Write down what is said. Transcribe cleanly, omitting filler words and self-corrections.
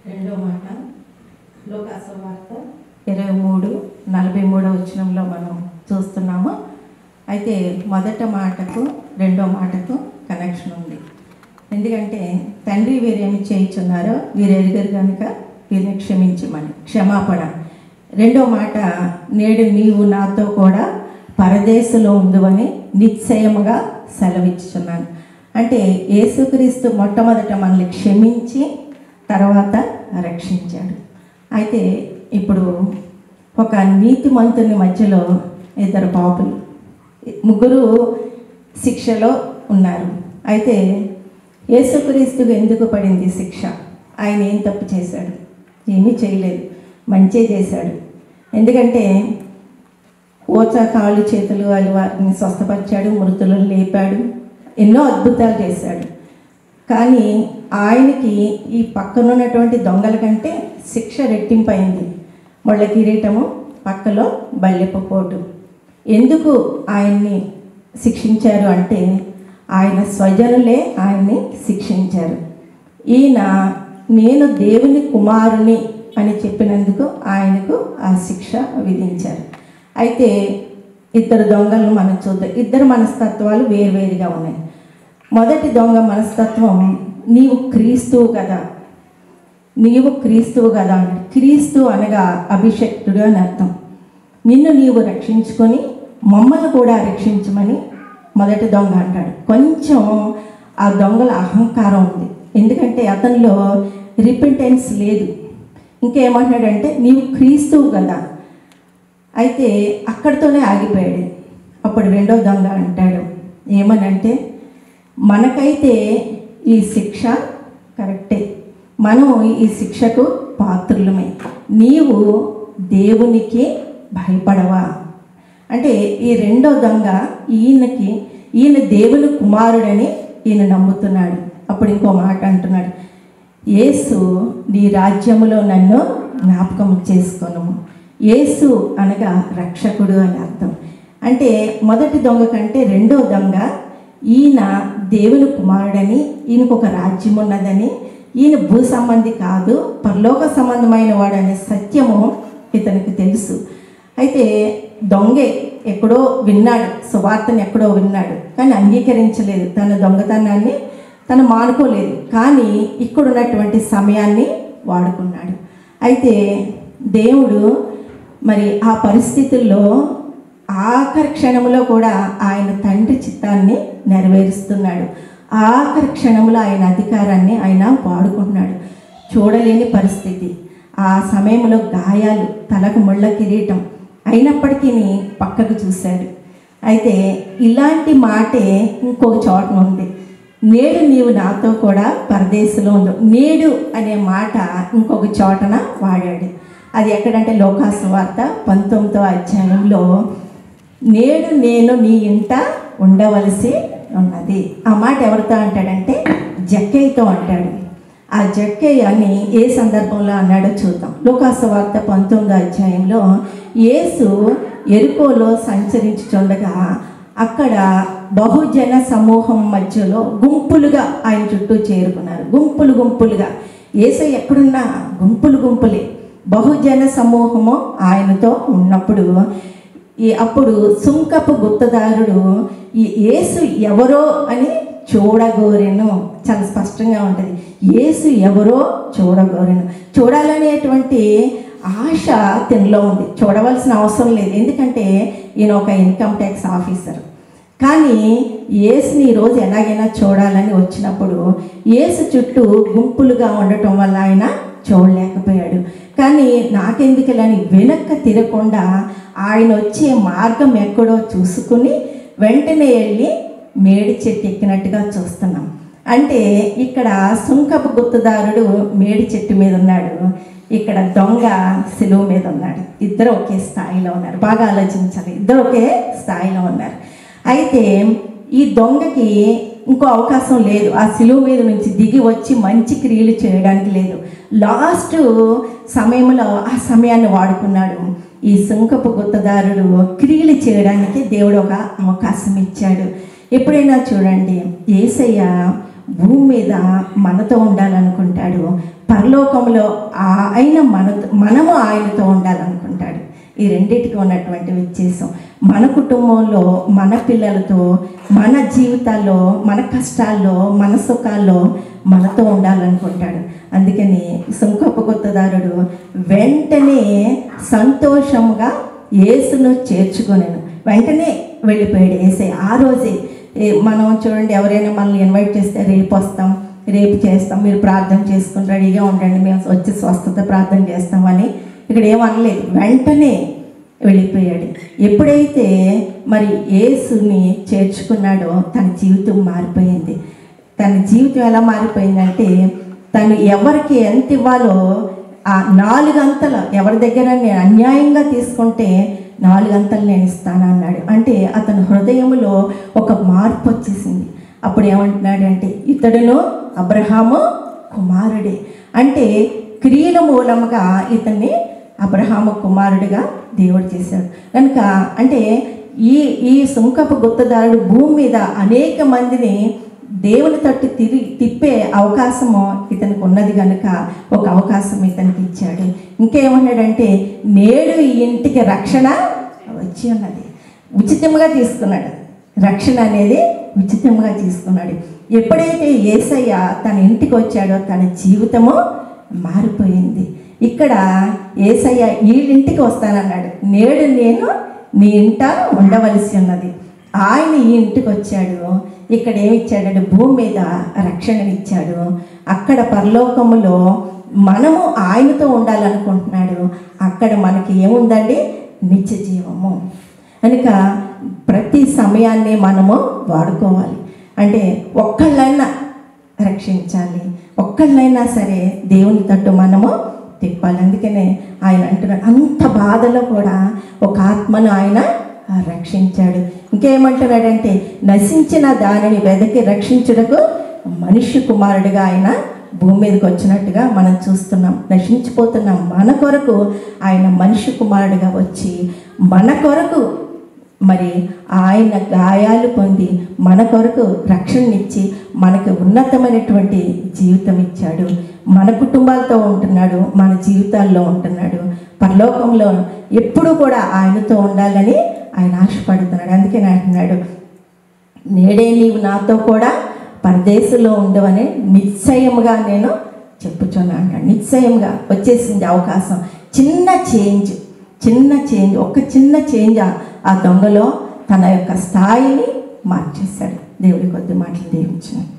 రెండో మాట లోకాసు వార్త 23:43 వచనంలో మనం చూస్తున్నాము. అయితే మొదట మాటకు రెండో మాటకు కనెక్షన్ ఉంది. ఎందుకంటే తండ్రి వీరేమి చేయుచున్నారో వీరు ఎరుగరు కనుక వీరిని క్షమించమని క్షమాపణ. రెండో మాట నేడు నీవు నాతో కూడా పరదేశంలో ఉందువని నిశ్చయముగా సెలవిచ్చుచున్నాను. అంటే యేసుక్రీస్తు మొట్టమొదట మనల్ని క్షమించి తర్వాత రక్షించాడు. అయితే ఇప్పుడు ఒక నీతిమంతుని మధ్యలో ఇద్దరు పాపులు, ముగ్గురు శిక్షలో ఉన్నారు. అయితే యేసుక్రీస్తుకు ఎందుకు పడింది శిక్ష? ఆయన ఏం తప్పు చేశాడు? ఏమీ చేయలేదు, మంచే చేశాడు. ఎందుకంటే ఓచ కాళ్ళు చేతులు వారిని స్వస్థపరిచాడు, మృతులను లేపాడు, ఎన్నో అద్భుతాలు చేశాడు. కానీ ఆయనకి ఈ పక్కనున్నటువంటి దొంగల కంటే శిక్ష రెట్టింపైంది. ముళ్ళ కిరీటము, పక్కలో బల్లెపు పోటు. ఎందుకు ఆయన్ని శిక్షించారు అంటే ఆయన స్వజనులే ఆయన్ని శిక్షించారు. ఈయన నేను దేవుని కుమారుని అని చెప్పినందుకు ఆయనకు ఆ శిక్ష విధించారు. అయితే ఇద్దరు దొంగలను మనం చూద్దాం. ఇద్దరు మనస్తత్వాలు వేరువేరుగా ఉన్నాయి. మొదటి దొంగ మనస్తత్వం నీవు క్రీస్తువు కదా, నీవు క్రీస్తువు కదా అన్నాడు. క్రీస్తు అనగా అభిషక్తుడు అని అర్థం. నిన్ను నీవు రక్షించుకొని మమ్మల్ని కూడా రక్షించమని మొదటి దొంగ అంటాడు. కొంచెం ఆ దొంగల అహంకారం ఉంది. ఎందుకంటే అతనిలో రిపెంటెన్స్ లేదు. ఇంకేమంటాడంటే నీవు క్రీస్తువు కదా. అయితే అక్కడితోనే ఆగిపోయాడు. అప్పుడు రెండో దొంగ అంటాడు ఏమనంటే మనకైతే ఈ శిక్ష కరెక్టే, మనం ఈ శిక్షకు పాత్రులమే, నీవు దేవునికి భయపడవా అంటే ఈ రెండో దొంగ ఈయన దేవుని కుమారుడని ఈయన నమ్ముతున్నాడు. అప్పుడు ఇంకో మాట అంటున్నాడు, యేసు నీ రాజ్యములో నన్ను జ్ఞాపకం చేసుకొను. యేసు అనగా రక్షకుడు అని అర్థం. అంటే మొదటి దొంగ కంటే రెండో దొంగ ఈయన దేవుని కుమారుడని, ఈయనకు ఒక రాజ్యం ఉన్నదని, ఈయన భూ సంబంధి కాదు పరలోక సంబంధమైన వాడనే సత్యము ఇతనికి తెలుసు. అయితే దొంగే ఎక్కడో విన్నాడు, సువార్తను ఎక్కడో విన్నాడు, కానీ అంగీకరించలేదు. తన దొంగతనాన్ని తను మానుకోలేదు, కానీ ఇక్కడున్నటువంటి సమయాన్ని వాడుకున్నాడు. అయితే దేవుడు మరి ఆ పరిస్థితుల్లో ఆఖరి క్షణంలో కూడా ఆయన తండ్రి చిత్తాన్ని నెరవేరుస్తున్నాడు. ఆఖరి క్షణంలో ఆయన అధికారాన్ని ఆయన వాడుకుంటున్నాడు. చూడలేని పరిస్థితి, ఆ సమయంలో గాయాలు, తలకు ముళ్ళ కిరీటం, అయినప్పటికీ పక్కకు చూశాడు. అయితే ఇలాంటి మాటే ఇంకొక చోట ఉంది. నేడు నీవు నాతో కూడా పరదేశంలో ఉండు. నేడు అనే మాట ఇంకొక చోటన వాడాడు. అది ఎక్కడంటే లోకాసు వార్త 19వ అధ్యాయంలో నేడు నేను నీ ఇంట ఉండవలసి ఉన్నది. ఆ మాట ఎవరితో అంటాడంటే జక్కయ్యతో అంటాడు. ఆ జక్కయ్య అని ఏ సందర్భంలో అన్నాడో చూద్దాం. లోకాసు వార్త 19వ అధ్యాయంలో యేసు యెరికోలో సంచరించుచుండగా అక్కడ బహుజన సమూహం మధ్యలో గుంపులుగా ఆయన చుట్టూ చేరుకున్నారు. గుంపులుగా యేసయ్య ఎక్కడున్నా గుంపులే. బహుజన సమూహము ఆయనతో ఉన్నప్పుడు అప్పుడు సుంకపు గుత్తదారుడు ఈ యేసు ఎవరో అని చూడగోరెను. చాలా స్పష్టంగా ఉంటుంది, యేసు ఎవరో చూడగోరెను. చూడాలనేటువంటి ఆశ తినలో ఉంది. చూడవలసిన అవసరం లేదు, ఎందుకంటే ఈయన ఒక ఇన్కమ్ ట్యాక్స్ ఆఫీసర్. కానీ యేసుని ఈరోజు ఎలాగైనా చూడాలని వచ్చినప్పుడు యేసు చుట్టూ గుంపులుగా ఉండటం వల్ల ఆయన చూడలేకపోయాడు. కానీ నాకెందుకులని వెనక్కి తిరగకుండా ఆయన వచ్చే మార్గం ఎక్కడో చూసుకుని వెంటనే వెళ్ళి మేడి చెట్టు ఎక్కినట్టుగా చూస్తున్నాం. అంటే ఇక్కడ సుంకపు గుత్తదారుడు మేడి చెట్టు మీద ఉన్నాడు, ఇక్కడ దొంగ సిలువ మీద ఉన్నాడు. ఇద్దరు ఒకే స్థాయిలో ఉన్నారు. బాగా ఆలోచించాలి, ఇద్దరు ఒకే స్థాయిలో ఉన్నారు. అయితే ఈ దొంగకి ఇంకో అవకాశం లేదు, ఆ సిలువ మీద నుంచి దిగి వచ్చి మంచి క్రియలు చేయడానికి లేదు. లాస్ట్ సమయంలో ఆ సమయాన్ని వాడుకున్నాడు. ఈ సుంకపు గుత్తదారుడు క్రియలు చేయడానికి దేవుడు ఒక అవకాశం ఇచ్చాడు. ఎప్పుడైనా చూడండి, యేసయ్య భూమి మీద మనతో ఉండాలనుకుంటాడు, పరలోకంలో ఆయన మనము ఆయనతో ఉండాలనుకుంటాడు. ఈ రెండింటికి ఉన్నటువంటి వ్యత్యాసం. మన కుటుంబంలో, మన పిల్లలతో, మన జీవితాల్లో, మన కష్టాల్లో, మన సుఖాల్లో మనతో ఉండాలనుకుంటాడు. అందుకని సుంకపు గుత్తదారుడు వెంటనే సంతోషంగా యేసును చేర్చుకొనెను. వెంటనే వెళ్ళిపోయాడు యేసయ్య. ఆ రోజే మనం చూడండి, ఎవరైనా మనల్ని ఇన్వైట్ చేస్తే రేపు వస్తాం, రేపు చేస్తాం, మీరు ప్రార్థన చేసుకుని రెడీగా ఉండండి, మేము వచ్చి స్వస్థత ప్రార్థన చేస్తామని ఇక్కడ ఏమనలేదు. వెంటనే వెళ్ళిపోయాడు. ఎప్పుడైతే మరి యేసుని చేర్చుకున్నాడో తన జీవితం మారిపోయింది. తన జీవితం ఎలా మారిపోయిందంటే, తను ఎవరికి ఎంత ఇవ్వాలో ఆ 4 అంతలు, ఎవరి దగ్గర నేను అన్యాయంగా తీసుకుంటే 4 అంతలు నేను ఇస్తాను అన్నాడు. అంటే అతని హృదయంలో ఒక మార్పు వచ్చేసింది. అప్పుడు ఏమంటున్నాడంటే, ఇతడును అబ్రహాము కుమారుడే. అంటే క్రియల మూలముగా ఇతన్ని అబ్రహాము కుమారుడిగా దేవుడు చేశాడు కనుక. అంటే ఈ సుంకపు గుత్తదారుడు భూమి మీద అనేక మందిని దేవుని తట్టు తిప్పే అవకాశము ఇతనికి ఉన్నది కనుక ఒక అవకాశం ఇతనికి ఇచ్చాడు. ఇంకేమన్నాడంటే, నేడు ఈ ఇంటికి రక్షణ వచ్చి ఉన్నది. ఉచితంగా తీసుకున్నాడు. రక్షణ అనేది ఉచితంగా తీసుకున్నాడు. ఎప్పుడైతే యేసయ్య తన ఇంటికి వచ్చాడో తన జీవితము మారిపోయింది. ఇక్కడ యేసయ్య వీళ్ళింటికి వస్తానన్నాడు. నేడు నేను నీ ఇంట ఉండవలసి ఉన్నది. ఆయన ఈ ఇంటికి వచ్చాడు. ఇక్కడ ఏమిచ్చాడంటే భూమి మీద రక్షణనిచ్చాడు. అక్కడ పరలోకములో మనము ఆయనతో ఉండాలనుకుంటున్నాడు. అక్కడ మనకి ఏముందండి? నిత్య జీవము. కనుక ప్రతి సమయాన్ని మనము వాడుకోవాలి. అంటే ఒక్కళ్ళైనా రక్షించాలి, ఒక్కళ్ళైనా సరే దేవుని తట్టు మనము తిప్పాలి. అందుకనే ఆయన అంటున్నాడు, అంత బాధలో కూడా ఒక ఆత్మను ఆయన రక్షించాడు. ఇంకేమంటున్నాడంటే, నశించిన దానిని వెదకి రక్షించుటకు మనిషి కుమారుడిగా ఆయన భూమి మీదకి వచ్చినట్టుగా మనం చూస్తున్నాం. నశించిపోతున్నాం. మన కొరకు ఆయన మనిషి కుమారుడిగా వచ్చి మన కొరకు మరి ఆయన గాయాలు పొంది మన కొరకు రక్షణనిచ్చి మనకు ఉన్నతమైనటువంటి జీవితం ఇచ్చాడు. మన కుటుంబాలతో ఉంటున్నాడు, మన జీవితాల్లో ఉంటున్నాడు. పరలోకంలో ఎప్పుడూ కూడా ఆయనతో ఉండాలని ఆయన ఆశపడుతున్నాడు. అందుకే అంటున్నాడు, నేడే నీవు నాతో కూడా పరదేశంలో ఉండవని నిశ్చయముగా నేను చెప్పుచున్నాను అంటాడు. నిశ్చయంగా వచ్చేసింది అవకాశం. చిన్న చేంజ్, ఒక చిన్న చేంజ్ ఆ దొంగలో తన యొక్క స్థాయిని మార్చేశాడు. దేవుడి కొద్ది మాటలు దీవించాడు.